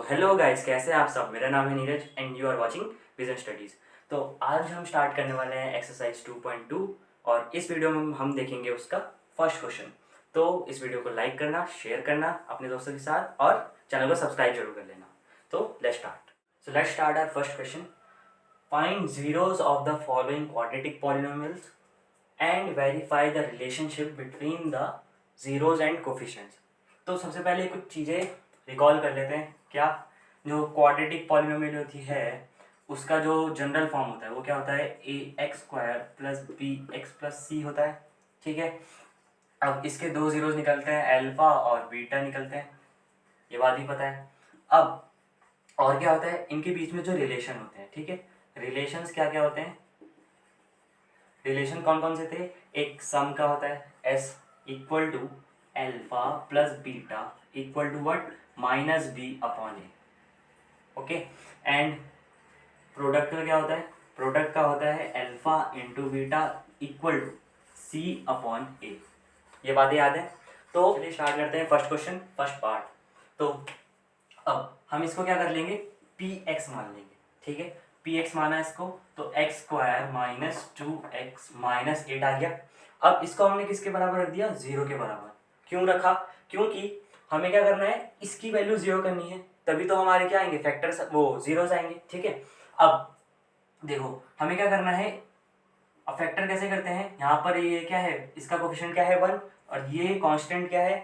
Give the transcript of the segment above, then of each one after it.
Hello guys, कैसे हैं आप सब। मेरा नाम है Neeraj and you are watching vision studies. तो आज हम स्टार्ट करने वाले हैं एक्सरसाइज 2.2 और इस वीडियो में हम देखेंगे उसका फर्स्ट क्वेश्चन। तो इस वीडियो को लाइक करना, शेयर करना अपने दोस्तों के साथ और चैनल को सब्सक्राइब जरूर कर लेना। तो let's start. Let's start our first question. Find zeros of the following quadratic polynomials and verify the relationship between the zeros and coefficients. तो सबसे पहले कुछ चीज़ें रिकॉल कर लेते हैं। क्या जो क्वाड्रेटिक पॉलिनोमियल होती है उसका जो जनरल फॉर्म होता है वो क्या होता है, a x square plus b x plus c होता है। ठीक है, अब इसके दो जीरोज निकलते हैं, अल्फा और बीटा निकलते हैं, ये बात ही पता है। अब और क्या होता है, इनके बीच में जो रिलेशन होते हैं, ठीक है, रिलेशंस क्या क्या होते हैं, रिलेशन कौन कौन से थे, एक सम का होता है s equal to alpha plus beta equal to what, minus b upon a. Okay, and product का क्या होता है, प्रोडक्ट का होता है alpha into beta equal to c upon a. ये बातें याद है। तो चलिए स्टार्ट करते हैं फर्स्ट क्वेश्चन, फर्स्ट पार्ट। तो अब हम इसको क्या कर लेंगे, पी एक्स मान लेंगे। ठीक है, पी एक्स माना इसको, तो x square minus 2x minus 8 आ गया। अब इसको हमने किसके बराबर रख दिया, जीरो के बराबर। क्यों रखा, क्योंकि हमें क्या करना है, इसकी वैल्यू जीरो करनी है, तभी तो हमारे क्या आएंगे, फैक्टर्स वो जीरोस आएंगे। ठीक है, अब देखो हमें क्या करना है, अब फैक्टर कैसे करते हैं, यहाँ पर ये क्या है, इसका कोफिशिएंट क्या है 1 और ये कांस्टेंट क्या है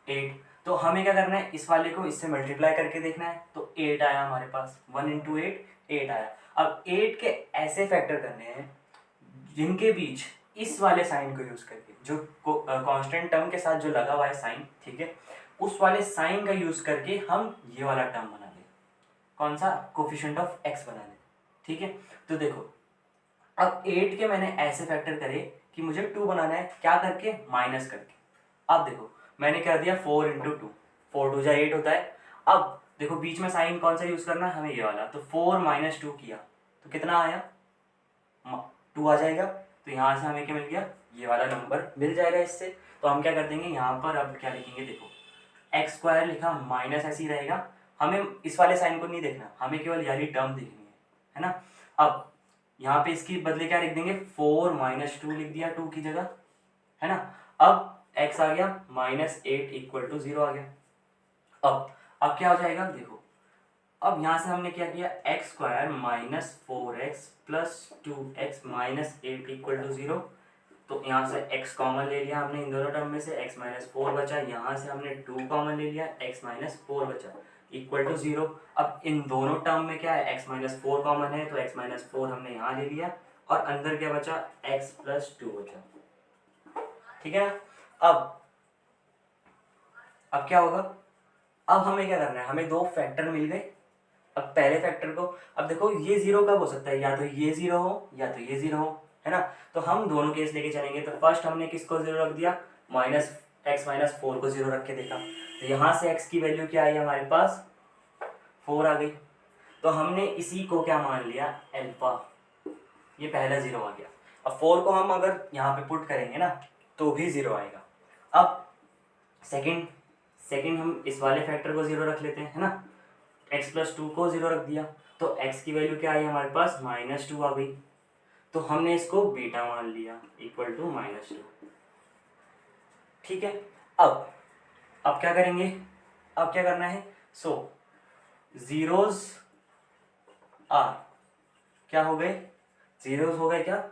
8। तो हमें क्या करना है, इस वाले को इससे मल्टीप्लाई करके देखना है। तो 8 आया हमारे पास, 1 इंटू 8 आया। अब 8 के ऐसे फैक्टर करने हैं जिनके बीच इस वाले साइन को यूज करके, जो कांस्टेंट टर्म के साथ जो लगा हुआ है साइन, ठीक है, उस वाले साइन का यूज करके हम ये वाला टर्म बना लें। कौन सा, कोफिशिएंट ऑफ एक्स बना लें। ठीक है, तो देखो अब 8 के मैंने ऐसे फैक्टर करे कि मुझे 2 बनाना है, क्या करके, माइनस करके। अब देखो मैंने कर दिया 4 इंटू टू, 4 टू जा 8 होता है। अब देखो बीच में साइन कौन सा यूज करना है, हमें ये वाला। तो 4 माइनस 2 किया तो कितना आया, 2 आ जाएगा। तो यहाँ से हमें क्या मिल गया, ये वाला नंबर मिल जाएगा इससे। तो हम क्या कर देंगे यहाँ पर, अब क्या लिखेंगे, देखो एक्स स्क्वायर लिखा, माइनस ऐसे ही रहेगा, हमें इस वाले साइन को नहीं देखना, हमें केवल यारी टर्म देखनी है ना। अब यहाँ पे इसकी बदले क्या लिख देंगे, 4 माइनस 2 लिख दिया 2 की जगह, है ना। अब x आ गया माइनस 8 इक्वल टू 0 आ गया। अब क्या हो जाएगा, देखो अब यहाँ से हमने क्या किया, x square minus 4x plus 2x minus 8 equal to 0। तो यहाँ से x कॉमन ले लिया हमने इन दोनों टर्म में से, x माइनस 4 बचा, यहाँ से हमने 2 कॉमन ले लिया, x माइनस 4 बचा इक्वल टू 0। अब इन दोनों टर्म में क्या है, x माइनस 4 कॉमन है, तो x माइनस 4 हमने यहाँ ले लिया और अंदर क्या बचा, x प्लस 2 बचा। ठीक है, अब क्या होगा, अब हमें क्या करना है, हमें दो फैक्टर मिल गए। अब पहले फैक्टर को, अब देखो ये जीरो कब हो सकता है, या तो ये जीरो हो या तो ये जीरो हो, है ना। तो हम दोनों केस लेके चलेंगे। तो फर्स्ट हमने किसको जीरो रख दिया, माइनस एक्स माइनस 4 को जीरो रख के देखा। तो यहाँ से x की वैल्यू क्या आई हमारे पास, 4 आ गई। तो हमने इसी को क्या मान लिया, अल्फा, ये पहला जीरो आ गया। अब 4 को हम अगर यहाँ पे पुट करेंगे ना तो भी जीरो आएगा। अब सेकंड सेकंड हम इस वाले फैक्टर को जीरो रख लेते हैं, है ना। x प्लस 2 को जीरो रख दिया तो x की वैल्यू क्या आई हमारे पास, माइनस 2 आ गई। तो हमने इसको बीटा मान लिया इक्वल टू माइनस 2। ठीक है, अब क्या करेंगे, अब क्या करना है, सो जीरोज आर क्या हो गए, जीरोज हो गए क्या,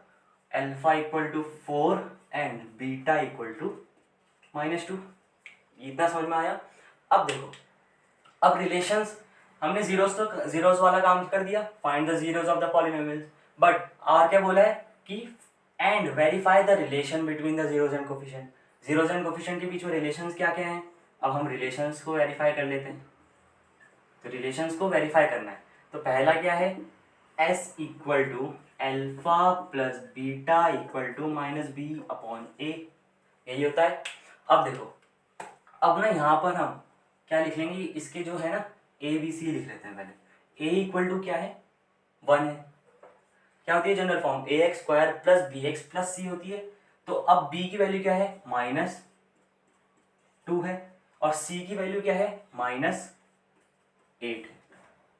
alpha equal to 4 and beta equal to minus 2। इतना समझ में आया। अब देखो, अब रिलेशंस हमने जीरोस वाला काम कर दिया, find the zeros of the polynomials. But आर क्या बोला है कि and verify the relation between the zeros and coefficient. Zeros and coefficient के बीच में रिलेशंस क्या क्या हैं, अब हम रिलेशंस को वेरीफाई कर लेते हैं। तो रिलेशंस को वेरीफाई करना है, तो पहला क्या है, s equal to alpha plus beta equal to minus b upon a, यही होता है। अब देखो, अब ना यहाँ पर हम क्या लिख लेंगे, इसके जो है ना ए बी सी लिख लेते हैं पहले। ए इक्वल टू क्या है, 1 है, क्या होती है general form, a x square plus b x plus c होती है। तो अब बी की वैल्यू क्या है, -2 है, और सी की वैल्यू क्या है, -4 8 है।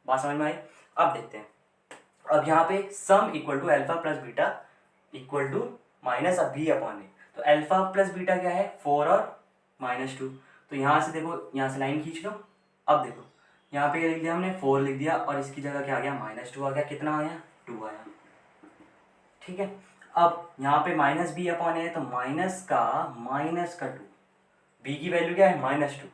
बात समझ में आई? अब देखते हैं, अब यहाँ पे sum equal to alpha plus beta equal to minus अब बी अपॉन ए। तो अल्फा प्लस बीटा क्या है? 4 और -2। तो यहाँ से देखो, यहाँ से लाइन खींच लो। अब देखो यहाँ पे क्या लिख दिया हमने? 4 लिख दिया और इसकी जगह क्या आ गया? -2 आ गया। कितना आया? 2 आया। ठीक है, अब यहाँ पे माइनस बी अपॉन ए, तो माइनस का 2, बी की वैल्यू क्या है? -2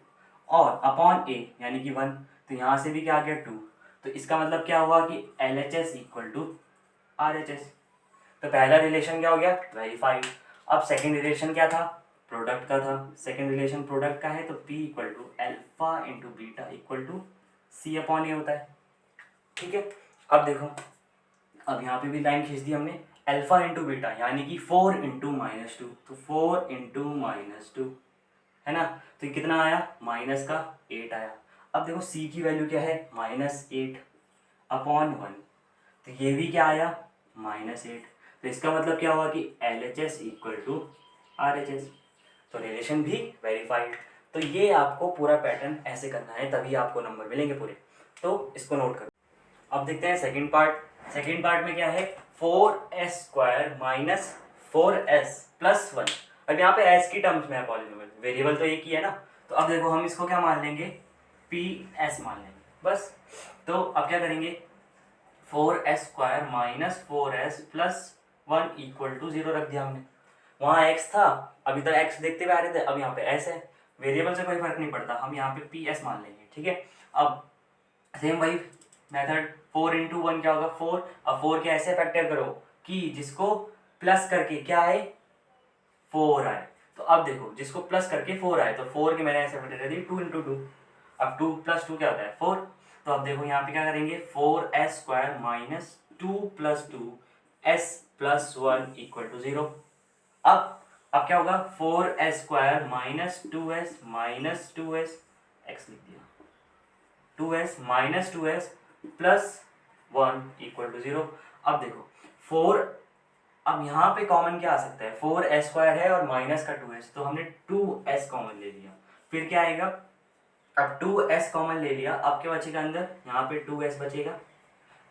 और अपॉन ए यानी कि 1। तो यहाँ से भी क्या आ गया? 2। तो इसका मतलब क्या हुआ कि LHS इक्वल टू RHS। तो पहला रिलेशन क्या हो गया? वेरीफाइड। अब सेकेंड रिलेशन क्या था? प्रोडक्ट का था। सेकेंड रिलेशन प्रोडक्ट का है, तो P equal to alpha into beta equal to C upon a होता है। ठीक है, अब देखो, अब यहाँ पे भी लाइन खींच दी हमने, अल्फा इंटू बीटा यानी कि 4 इंटू -2। तो 4 इंटू -2 है ना, तो ये कितना आया? -8 आया। अब देखो C की वैल्यू क्या है? -8 अपॉन 1। तो ये भी क्या आया? -8। तो इसका मतलब क्या हुआ कि LHS इक्वल टू RHS। तो रिलेशन भी वेरीफाइड। तो ये आपको पूरा पैटर्न ऐसे करना है, तभी आपको नंबर मिलेंगे पूरे। तो इसको नोट करो। अब देखते हैं सेकंड पार्ट। सेकंड पार्ट में क्या है? 4s² minus 4s plus 1। अब यहाँ पे s की टर्म्स में है पॉलिनोमियल, वेरिएबल तो एक ही है ना। तो अब देखो हम इसको क्या मान लेंगे? PS मान लेंगे बस। तो अब क्या करेंगे? 4s² minus 4s plus 1 equal to 0 रख दिया हमने। वहाँ x था, अभी तक x देखते हुए आ रहे थे, अब यहाँ पे s है। वेरिएबल से कोई फर्क नहीं पड़ता, हम यहाँ पे PS मान लेंगे। ठीक है, अब सेम वही मेथड, 4 इंटू 1 क्या होगा? 4। अब 4 के ऐसे फैक्टर करो कि जिसको प्लस करके क्या आए? 4 आए। तो अब देखो, जिसको प्लस करके 4 आए, तो 4 के मैंने ऐसे फैक्टर कर दिए 2 इंटू 2। अब 2 प्लस 2 क्या होता है? 4। तो अब देखो यहाँ पे क्या करेंगे? 4s² minus 2 plus 2 s plus 1 equal to 0। अब क्या होगा? 4s² minus 2s minus 2s, x लिख दिया, 2s minus 2s plus 1 equal to 0। अब देखो 4, अब यहाँ पे कॉमन क्या आ सकता है? 4s² है और माइनस का 2s, तो हमने 2s कॉमन ले लिया। फिर क्या आएगा? अब 2s कॉमन ले लिया, अब क्या बचेगा अंदर? यहाँ पे 2s बचेगा।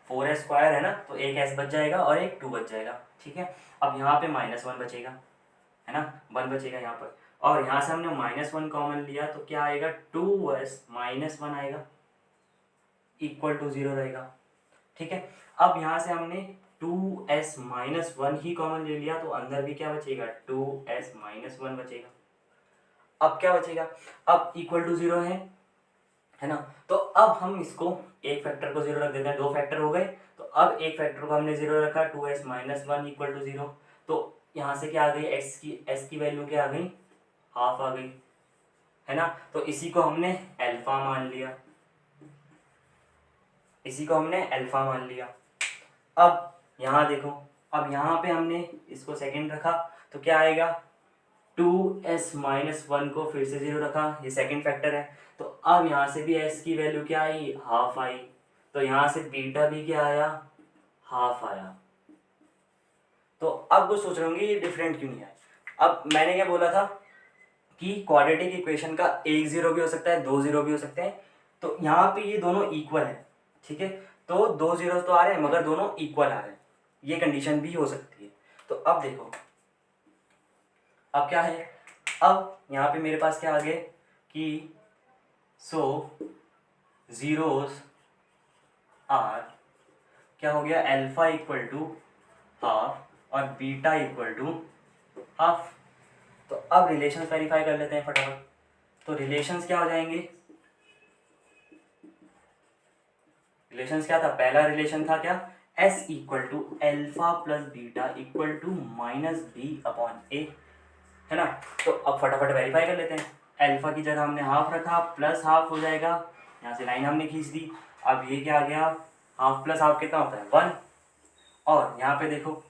4s² है ना, तो एक s बच जाएगा और एक 2 बच जाएगा। ठीक है, अब यहाँ पे -1 बचेगा, है ना, 1 बचेगा यहाँ पर। और यहाँ से हमने -1 कॉमन लिया, तो क्या आएगा? 2s माइनस 1 आएगा इक्वल टू 0 रहेगा। ठीक है, अब यहाँ से हमने 2s माइनस 1 ही कॉमन ले लिया, तो अंदर भी क्या बचेगा? 2s माइनस 1 बचेगा। अब क्या बचेगा? अब इक्वल टू 0 है ना। तो अब हम इसको एक फैक्टर को 0 रख देते हैं, दो फैक्टर हो गए। तो अब एक फैक्टर को हमने 0 रखा, 2s माइनस 1 इक्वल टू 0। तो यहाँ से क्या आ गई? s की वैल्यू क्या आ गई? हाफ आ गई, है ना। तो इसी को हमने अल्फा मान लिया, इसी को हमने अल्फा मान लिया। अब यहाँ देखो, अब यहाँ पे हमने इसको सेकंड रखा, तो क्या आएगा? 2s माइनस 1 को फिर से 0 रखा, ये सेकंड फैक्टर है। तो अब यहाँ से भी s की वैल्यू क्या आई? Half I. तो यहाँ से बीटा भी क्या आया? हाफ आया। तो अब वो सोच रहे होंगे ये डिफरेंट क्यों नहीं आया। अब मैंने क्या बोला था कि क्वाड्रेटिक इक्वेशन का एक 0 भी हो सकता है, 2 0 भी हो सकते हैं। तो यहाँ पे ये दोनों इक्वल है। ठीक है, तो 2 0 तो आ रहे हैं मगर दोनों इक्वल आ रहे हैं, ये कंडीशन भी हो सकती है। तो अब देखो, अब क्या है? अब यहाँ पे मेरे पास क्या आ गए कि जीरोस आर क्या हो गया? अल्फा इक्वल टू हाफ और बीटा इक्वल टू हाफ। तो अब रिलेशंस वेरीफाई कर लेते हैं फटाफट। तो रिलेशंस क्या हो जाएंगे? रिलेशंस क्या था? पहला रिलेशन था क्या? s equal to alpha plus beta equal to minus b upon a, है ना। तो अब फटाफट वेरीफाई कर लेते हैं। अल्फा की जगह हमने हाफ रखा, प्लस हाफ हो जाएगा, यहाँ से लाइन हमने खींच दी। अब ये क्या आ गया? हाफ प्लस हाफ कितना होता है? 1। और यहाँ पे देखो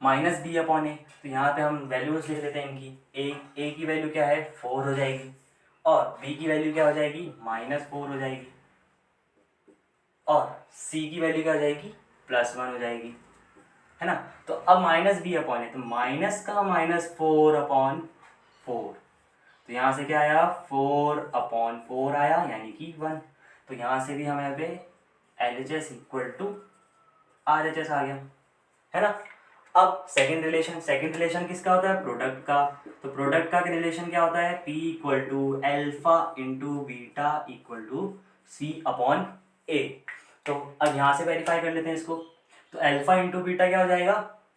माइनस बी अपॉन ए, तो यहाँ पे हम वैल्यूज लिख लेते हैं इनकी। ए की वैल्यू क्या है? 4 हो जाएगी, और बी की वैल्यू क्या हो जाएगी? -4 हो जाएगी, और सी की वैल्यू क्या हो जाएगी? +1 हो जाएगी, है ना। तो अब माइनस बी अपॉन है, तो माइनस का -4 अपॉन 4, तो यहाँ से क्या आया? 4 अपॉन 4 आया, यानी कि 1। तो यहाँ से भी हमें पे LHS इक्वल टू RHS आ गया, है ना। अब सेकंड रिलेशन किसका होता है, प्रोडक्ट का। तो प्रोडक्ट का रिलेशन क्या होता है, P equal to alpha into beta equal to C upon A। तो अब यहाँ से वेरीफाई कर लेते हैं इसको। तो एल्फा इंटू बीटा क्या हो जाएगा,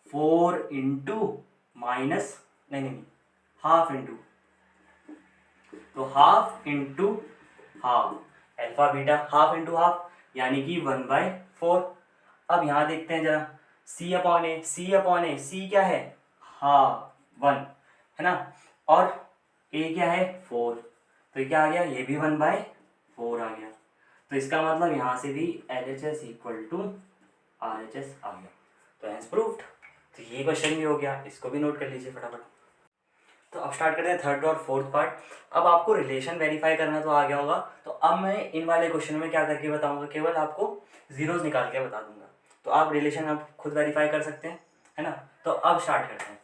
4 इंटू माइनस नहीं हाफ इंटू, तो half into half, alpha beta half into half यानी कि 1/4। अब यहाँ देखते हैं जरा, सी अपॉन ए, सी क्या है, हाफ 1, है ना, और ए क्या है 4, तो ये क्या आ गया, ये भी 1/4 आ गया। तो इसका मतलब यहाँ से भी LHS इक्वल टू RHS आ गया। तो हैंस प्रूव्ड। तो ये क्वेश्चन भी हो गया, इसको भी नोट कर लीजिए फटाफट। तो अब स्टार्ट करते हैं थर्ड और फोर्थ पार्ट। अब आपको रिलेशन वेरीफाई करना तो आ गया होगा, तो अब मैं इन वाले क्वेश्चन में क्या करके बताऊंगा, केवल आपको जीरोस निकाल के बता दूंगा, तो आप रिलेशन आप खुद वेरीफाई कर सकते हैं, है ना। तो अब स्टार्ट करते हैं।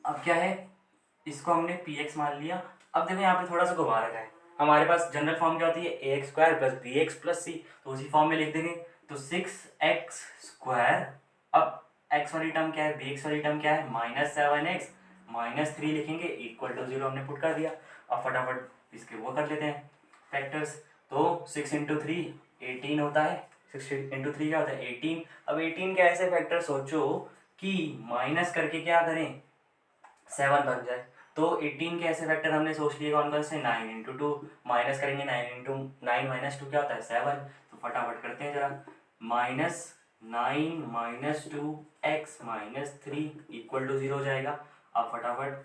अब क्या है, इसको हमने px मान लिया। अब देखो यहाँ पे थोड़ा सा घुमा रखा है, हमारे पास जनरल फॉर्म क्या होती है, ax square plus bx plus c, तो उसी फॉर्म में लिख देंगे। तो 6x स्क्वायर, अब x वाली टर्म क्या है, bx वाली टर्म क्या है, -7x -3 लिखेंगे इक्वल टू 0 हमने पुट कर दिया। अब फटाफट इसके वो कर लेते हैं फैक्टर्स। तो 6 इंटू 3 18 होता है, 6 इंटू 3 क्या होता है 18। अब 18 के ऐसे फैक्टर सोचो कि माइनस करके क्या करें 7 बन जाए। तो 18 के ऐसे फैक्टर हमने सोच लिए कौन कौन से, 9 इंटू 2, माइनस करेंगे 9 इंटू 9 माइनस 2 क्या होता है 7। तो फटाफट करते हैं जरा, -9 -2x -3 इक्वल टू 0 हो जाएगा। अब फटाफट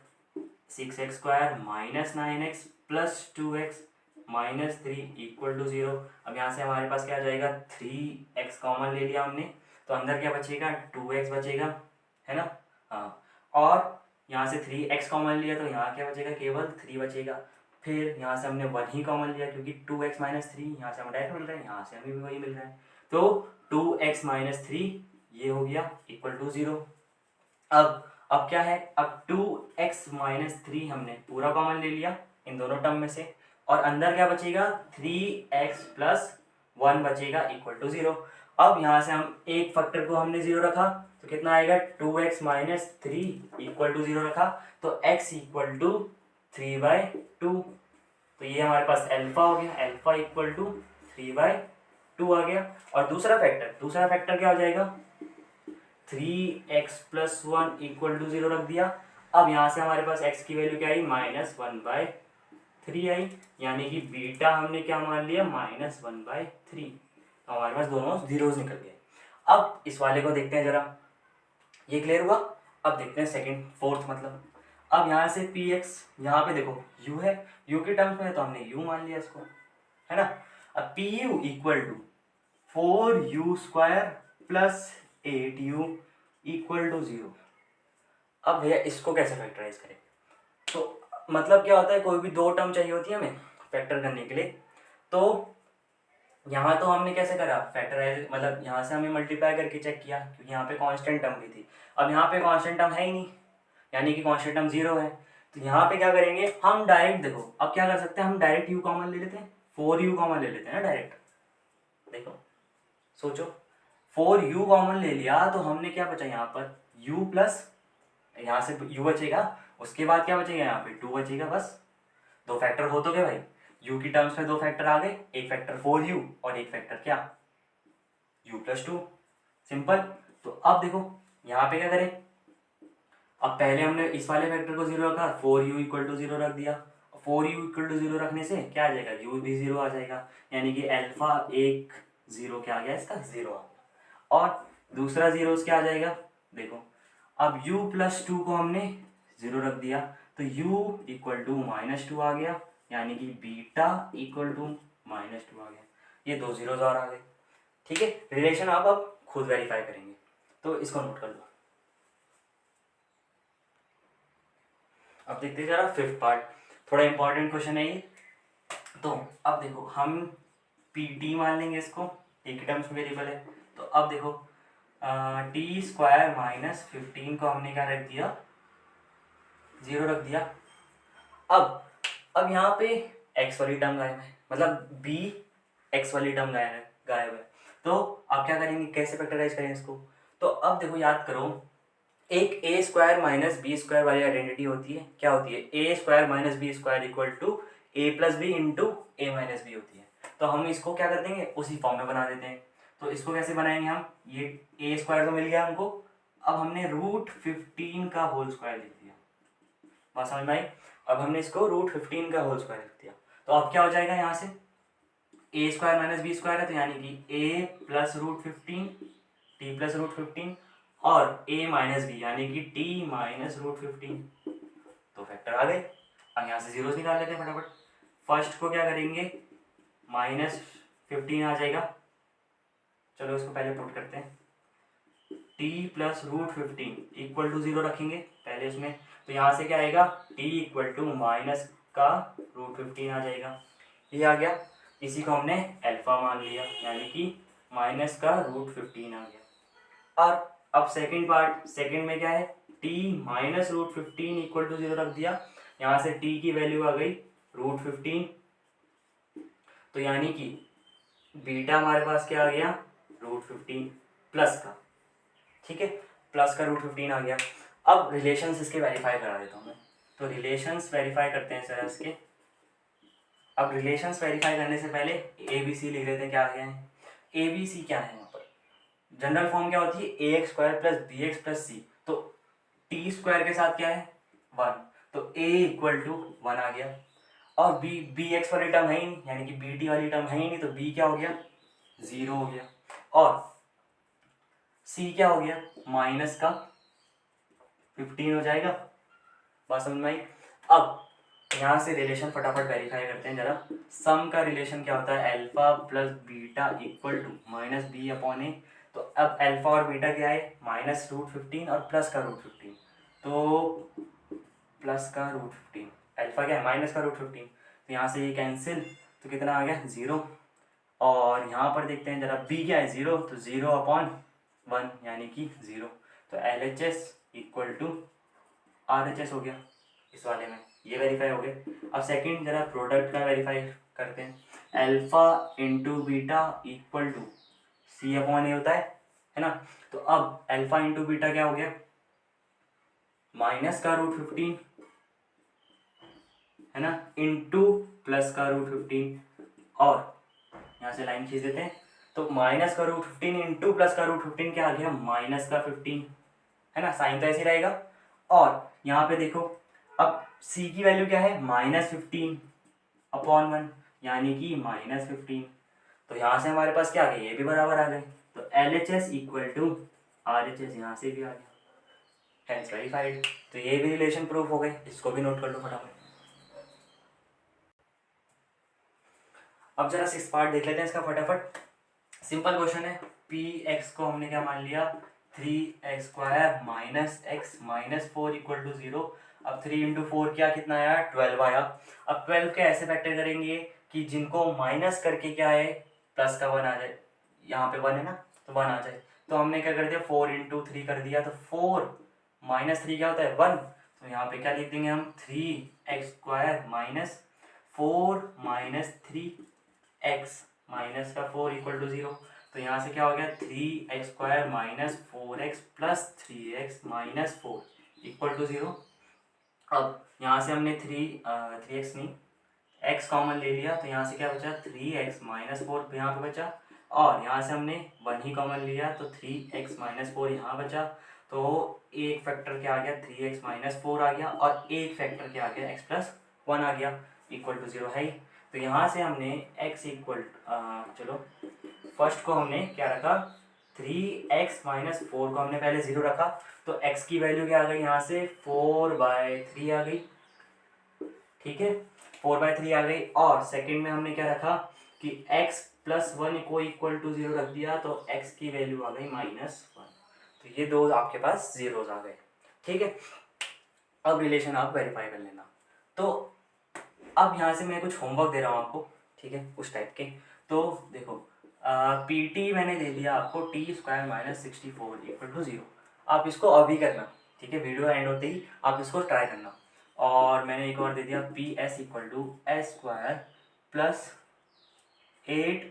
6x square -9x plus 2x -3 equal to 0। अब यहाँ से हमारे पास क्या आ जाएगा, 3x कॉमन ले लिया हमने, तो अंदर क्या बचेगा 2x बचेगा, है ना। हाँ, और यहाँ से 3x कॉमन लिया तो यहाँ क्या बचेगा, केवल 3 बचेगा। फिर यहाँ से हमने 1 ही कॉमन लिया क्योंकि 2x -3 यहाँ से हमें डायरेक्ट मिल रहा है, यहाँ से हमें भी वही मिल रहा है। तो 2x -3 ये हो गया इक्वल टू 0। अब क्या है, अब 2x -3 हमने पूरा कॉमन ले लिया इन दोनों टर्म में से, और अंदर क्या बचेगा 3x प्लस 1 बचेगा इक्वल टू 0। अब यहाँ से हम एक फैक्टर को हमने 0 रखा, तो कितना आएगा 2x -3 इक्वल टू 0 रखा, तो x इक्वल टू 3/2। तो ये हमारे पास अल्फा हो गया, अल्फा इक्वल टू 3/2 आ गया। और दूसरा फैक्टर क्या हो जाएगा, 3x प्लस 1 इक्वल टू 0 रख दिया। अब यहाँ से हमारे पास x की वैल्यू क्या आई, -1/3 आई, यानी कि बीटा हमने क्या मान लिया -1/3। तो हमारे पास दोनों जीरोस निकल गए। अब इस वाले को देखते हैं जरा, ये क्लियर हुआ। अब देखते हैं सेकंड फोर्थ मतलब। अब यहाँ से px, यहाँ पे देखो u है, u के टर्म्स में तो हमने u मान लिया इसको, है ना। अब pu equal to 4u square plus 8u equal to 0। अब भैया इसको कैसे फैक्टराइज करें, तो मतलब क्या होता है, कोई भी दो टर्म चाहिए होती है हमें फैक्टर करने के लिए। तो यहाँ तो हमने कैसे करा फैक्टराइज, मतलब यहाँ से हमें मल्टीप्लाई करके चेक किया क्योंकि यहाँ पे कांस्टेंट टर्म भी थी। अब यहाँ पे कांस्टेंट टर्म है ही नहीं, यानी कि कांस्टेंट टर्म 0 है। तो यहाँ पे क्या करेंगे हम डायरेक्ट, देखो अब क्या कर सकते हैं हम डायरेक्ट u कॉमन ले लेते हैं, 4u कॉमन ले लेते हैं ना डायरेक्ट। देखो सोचो 4u कॉमन ले लिया तो हमने क्या बचा यहाँ पर u प्लस, यहाँ से u बचेगा, उसके बाद क्या बचेगा यहाँ पे 2 बचेगा, बस दो फैक्टर हो तो गए भाई। u की टर्म्स में दो फैक्टर आ गए, एक फैक्टर 4u और एक फैक्टर क्या u प्लस 2, सिंपल। तो अब देखो यहाँ पे क्या करें, अब पहले हमने इस वाले फैक्टर को 0 रखा, 4u इक्वल टू 0 रख दिया। 4u इक्वल टू 0 रखने से क्या आ जाएगा, u भी 0 आ जाएगा, यानी कि अल्फा एक 0 क्या आ गया, इसका 0 आ गया। और दूसरा 0 क्या आ जाएगा, देखो अब u प्लस 2 को हमने 0 रख दिया, तो u इक्वल टू -2 आ गया, यानी कि बीटा इक्वल टू -2 आ गया। ये दो जीरोज और आ गए, ठीक है। रिलेशन आप अब खुद वेरीफाई करेंगे, तो इसको नोट कर लो। अब देखते हैं जरा फिफ्थ पार्ट, थोड़ा इंपॉर्टेंट क्वेश्चन है ये। तो अब देखो हम pt मान लेंगे इसको, एक ही टर्म्स वेरिएबल है। तो अब देखो टी स्क्वायर -15 को हमने क्या रख दिया, 0 रख दिया। अब यहाँ पे x वाली टर्म गायब है, मतलब b एक्स वाली टर्म गायब है। तो आप क्या करेंगे, कैसे फैक्टराइज करें इसको? तो अब देखो याद करो, एक a square minus b square वाली आइडेंटिटी होती है, क्या होती है? A square minus b square equal to a plus b into a minus b होती है। तो हम इसको क्या कर देंगे, उसी फॉर्म में बना देते हैं। तो इसको कैसे बनाएंगे हम, ये ए स्क्वायर तो मिल गया हमको, अब हमने √15 का होल स्क्वायर लिख दिया, बात समझ में आई? अब हमने इसको √15 का होल स्क्वायर लिख दिया, तो अब क्या हो जाएगा, यहाँ से ए स्क्वायर माइनस बी स्क्वायर है, तो यानी कि ए प्लस √15 टी प्लस √15 और ए माइनस बी यानी कि टी माइनस √15। तो फैक्टर आ गए। अब यहाँ से जीरोस निकाल लेते हैं फटाफट। फर्स्ट को क्या करेंगे, -15 आ जाएगा, चलो इसको पहले पुट करते हैं, t प्लस √15 इक्वल टू 0 रखेंगे पहले इसमें, तो यहाँ से क्या आएगा, t इक्वल टू माइनस का √15 आ जाएगा, ये आ गया। इसी को हमने अल्फा मान लिया, यानी कि माइनस का √15 आ गया। और अब सेकंड में क्या है, t माइनस √15 इक्वल टू 0 रख दिया, यहाँ से t की वैल्यू आ गई √15, तो यानी कि बीटा हमारे पास क्या आ गया, √15 प्लस का, ठीक है, प्लस का √15 आ गया। अब रिलेशंस इसके वेरीफाई करा देता हूँ मैं, तो रिलेशंस वेरीफाई करते हैं सर इसके। अब रिलेशंस वेरीफाई करने से पहले ए बी सी लिख लेते हैं, क्या आ गया है, ए बी सी क्या है यहाँ पर, जनरल फॉर्म क्या होती है, a x square plus b x plus c, तो टी स्क्वायर के साथ क्या है 1, तो ए इक्वल टू 1 आ गया। और बी एक्स वाली टर्म है ही नहीं, यानी कि बी टी वाली टर्म है ही नहीं, तो बी क्या हो गया, 0 हो गया। और सी क्या हो गया, माइनस का 15 हो जाएगा, बात समझ में आई? अब यहाँ से रिलेशन फटाफट वेरीफाई करते हैं जरा। सम का रिलेशन क्या होता है, alpha plus beta equal to minus b upon a, तो अब अल्फा और बीटा क्या है, -√15 और प्लस का √15, तो प्लस का √15, अल्फा क्या है, माइनस का √15, तो यहाँ से ये कैंसिल, तो कितना आ गया 0। और यहाँ पर देखते हैं जरा, बी क्या है 0, तो 0/1 यानी कि 0, तो LHS इक्वल टू RHS हो गया इस वाले में, ये वेरीफाई हो गए। अब सेकंड जरा प्रोडक्ट का वेरीफाई करते हैं, alpha into beta equal to C/A होता है ना? तो अब अल्फा इंटू बीटा क्या हो गया, माइनस का √15 है ना, इंटू प्लस का √15, और यहाँ से लाइन खींच देते हैं, तो माइनस का √15 इंटू प्लस का √15 क्या आ गया, माइनस का 15 है ना, साइन तो ऐसे ही रहेगा। और यहाँ पे देखो, अब c की वैल्यू क्या है, -15/1 यानी कि -15, तो यहाँ से हमारे पास क्या आ गया, ये भी बराबर आ गए, तो LHS इक्वल टू RHS यहाँ से भी आ गया, हेंस वेरीफाइड। तो ये भी रिलेशन प्रूफ हो गए, इसको भी नोट कर लो फटाफट। अब जरा 6th पार्ट देख लेते हैं इसका फटाफट। सिंपल क्वेश्चन है, px को हमने क्या मान लिया, 3x² minus x minus 4 equal to 0। अब 3 इंटू 4 क्या, कितना आया, 12 आया। अब 12 के ऐसे फैक्टर करेंगे कि जिनको माइनस करके क्या है, प्लस का 1 आ जाए, यहाँ पे 1 है ना, तो 1 आ जाए। तो हमने क्या कर दिया, 4 इंटू 3 कर दिया, तो 4 माइनस 3 क्या होता है 1, तो यहाँ पे क्या लिख देंगे हम, 3x² minus 4 minus 3x minus का 4 इक्वल टू 0। तो यहाँ से क्या हो गया, 3x² minus 4x plus 3x minus 4 equal to 0। अब यहाँ से हमने 3x नहीं, x कॉमन ले लिया, तो यहाँ से क्या बचा, 3x माइनस 4 यहाँ पे बचा, और यहाँ से हमने 1 ही कॉमन लिया, तो 3x माइनस 4 यहाँ बचा। तो एक फैक्टर क्या आ गया, 3x माइनस 4 आ गया, और एक फैक्टर क्या आ गया, x प्लस 1 आ गया, इक्वल टू 0 है ही। तो यहाँ से हमने x इक्वल, चलो फर्स्ट को हमने क्या रखा, 3x माइनस 4 को हमने पहले 0 रखा, तो x की वैल्यू क्या आ गई, यहाँ से 4/3 आ गई, ठीक है, 4/3 आ गई। और सेकंड में हमने क्या रखा कि x प्लस 1 को इक्वल टू 0 रख दिया, तो x की वैल्यू आ गई -1, तो ये दो आपके पास जीरोस आ गए, ठीक है। अब रिलेशन आप वेरीफाई कर लेना। तो अब यहाँ से मैं कुछ होमवर्क दे रहा हूँ आपको, ठीक है, उस टाइप के। तो देखो, PT मैंने दे दिया आपको, t² माइनस 64 इक्वल टू 0। आप इसको अभी करना, ठीक है, वीडियो एंड होते ही आप इसको ट्राई करना। और मैंने एक और दे दिया, PS equal to S² plus 8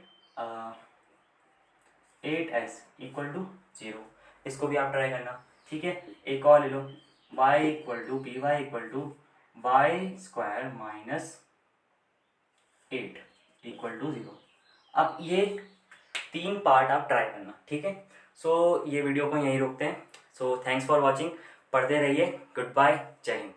8s equal to 0। इसको भी आप ट्राई करना, ठीक है। एक और ले लो, y equal to P y equal to y square minus 8 equal to 0। अब ये 3 पार्ट आप ट्राई करना, ठीक है। सो ये वीडियो को यहीं रोकते हैं। सो थैंक्स फॉर वॉचिंग, पढ़ते रहिए। गुड बाय, जय हिंद।